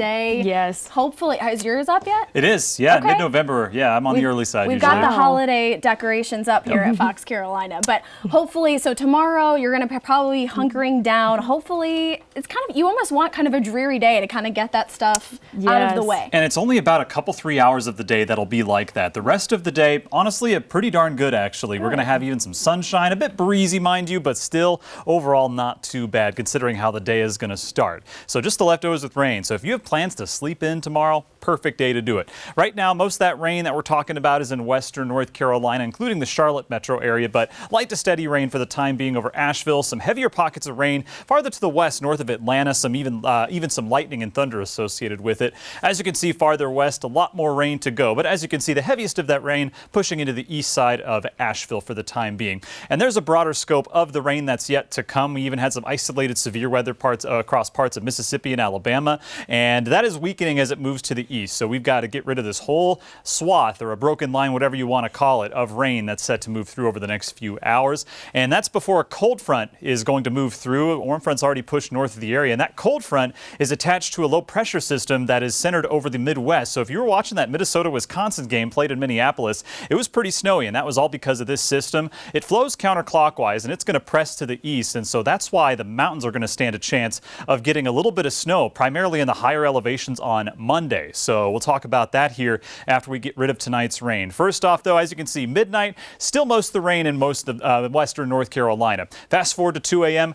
day. Yes. Hopefully, is yours up yet? It is, yeah, Okay. mid-November. Yeah, I'm on the early side We've usually. got the holiday decorations up here at Fox Carolina, but hopefully, so tomorrow you're going to probably be hunkering down. Hopefully, it's kind of, you almost want kind of a dreary day to kind of get that stuff out of the way. And it's only about a couple, 3 hours of the day that'll be like that. The rest of the day, honestly, pretty darn good, actually. We're going to have even some sunshine, a bit breezy, mind you, but still overall not too bad considering how the day is going to start. So just the leftovers with rain. So if you have plans to sleep in tomorrow, perfect day to do it. Right now, most of that rain that we're talking about is in western North Carolina, including the Charlotte metro area, but light to steady rain for the time being over Asheville. Some heavier pockets of rain farther to the west, north of Atlanta, some even some lightning and thunder associated with it. As you can see farther west, a lot more rain to go. But as you can see, the heaviest of that rain pushing into the east side of Asheville for the time being. And there's a broader scope of the rain that's yet to come. We even had some isolated severe weather across parts of Mississippi and Alabama, and that is weakening as it moves to the east. So we've got to get rid of this whole swath, or a broken line, whatever you want to call it, of rain that's set to move through over the next few hours. And that's before a cold front is going to move through. A warm front's already pushed north of the area, and that cold front is attached to a low pressure system that is centered over the Midwest. So if you were watching that Minnesota-Wisconsin game played in Minneapolis, it was pretty snowy, and that was all because of this system. It flows counterclockwise, and it's going to press to the east, and so that's why the mountains are going to stand a chance of getting a little bit of snow, primarily in the higher elevations on Monday. So we'll talk about that here after we get rid of tonight's rain. First off, though, as you can see, midnight, still most of the rain in most of western North Carolina. Fast forward to 2 a.m.,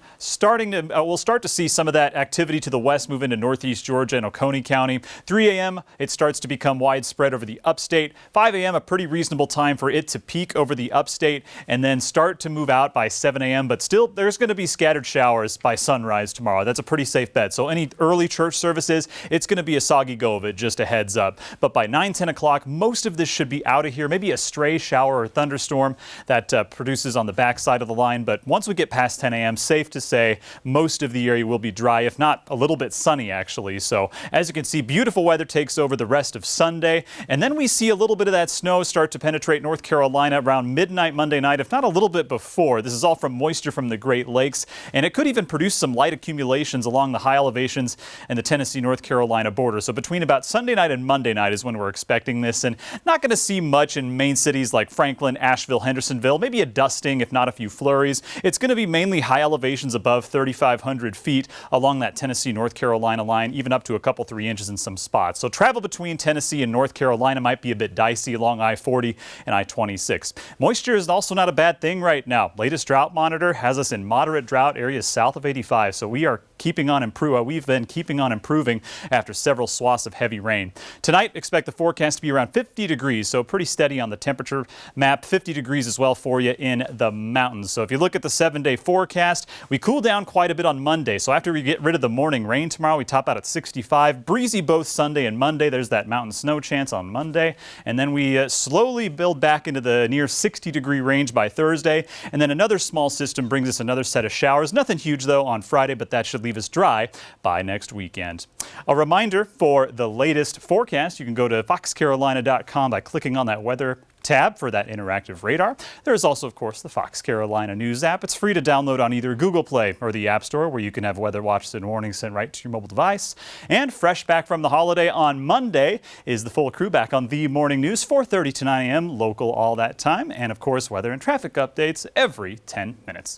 we'll start to see some of that activity to the west move into northeast Georgia and Oconee County. 3 a.m., it starts to become widespread over the upstate. 5 a.m., a pretty reasonable time for it to peak over the upstate and then start to move out by 7 a.m. But still, there's going to be scattered showers by sunrise tomorrow. That's a pretty safe bet. So any early church services, it's going to be a soggy go of it, just a heads up. But by 9, 10 o'clock, most of this should be out of here. Maybe a stray shower or thunderstorm that produces on the backside of the line. But once we get past 10 a.m., safe to say most of the area will be dry, if not a little bit sunny, actually. So as you can see, beautiful weather takes over the rest of Sunday. And then we see a little bit of that snow start to penetrate North Carolina around midnight Monday night, if not a little bit before. This is all from moisture from the Great Lakes, and it could even produce some light accumulations along the high elevations and the Tennessee-North Carolina border. So between about Sunday night and Monday night is when we're expecting this, and not going to see much in main cities like Franklin, Asheville, Hendersonville, maybe a dusting, if not a few flurries. It's going to be mainly high elevations above 3,500 feet along that Tennessee-North Carolina line, even up to a couple 3 inches in some spots. So travel between Tennessee and North Carolina might be a bit dicey along I-40 and I-26. Moisture is also not a bad thing right now. Latest drought monitor has us in moderate drought areas south of 85, so we are keeping on improving. We've been keeping on improving after several swaths of heavy rain. Tonight, expect the forecast to be around 50 degrees, so pretty steady on the temperature map. 50 degrees as well for you in the mountains. So if you look at the 7-day forecast, we cool down quite a bit on Monday. So after we get rid of the morning rain tomorrow, we top out at 65. Breezy both Sunday and Monday. There's that mountain snow chance on Monday. And then we slowly build back into the near 60-degree range by Thursday. And then another small system brings us another set of showers. Nothing huge, though, on Friday, but that should leave us dry by next weekend. A reminder for the latest forecast, you can go to foxcarolina.com by clicking on that weather tab for that interactive radar. There is also, of course, the Fox Carolina News app. It's free to download on either Google Play or the App Store, where you can have weather watches and warnings sent right to your mobile device. And fresh back from the holiday on Monday is the full crew back on the morning news, 4:30 to 9 a.m. local all that time. And, of course, weather and traffic updates every 10 minutes.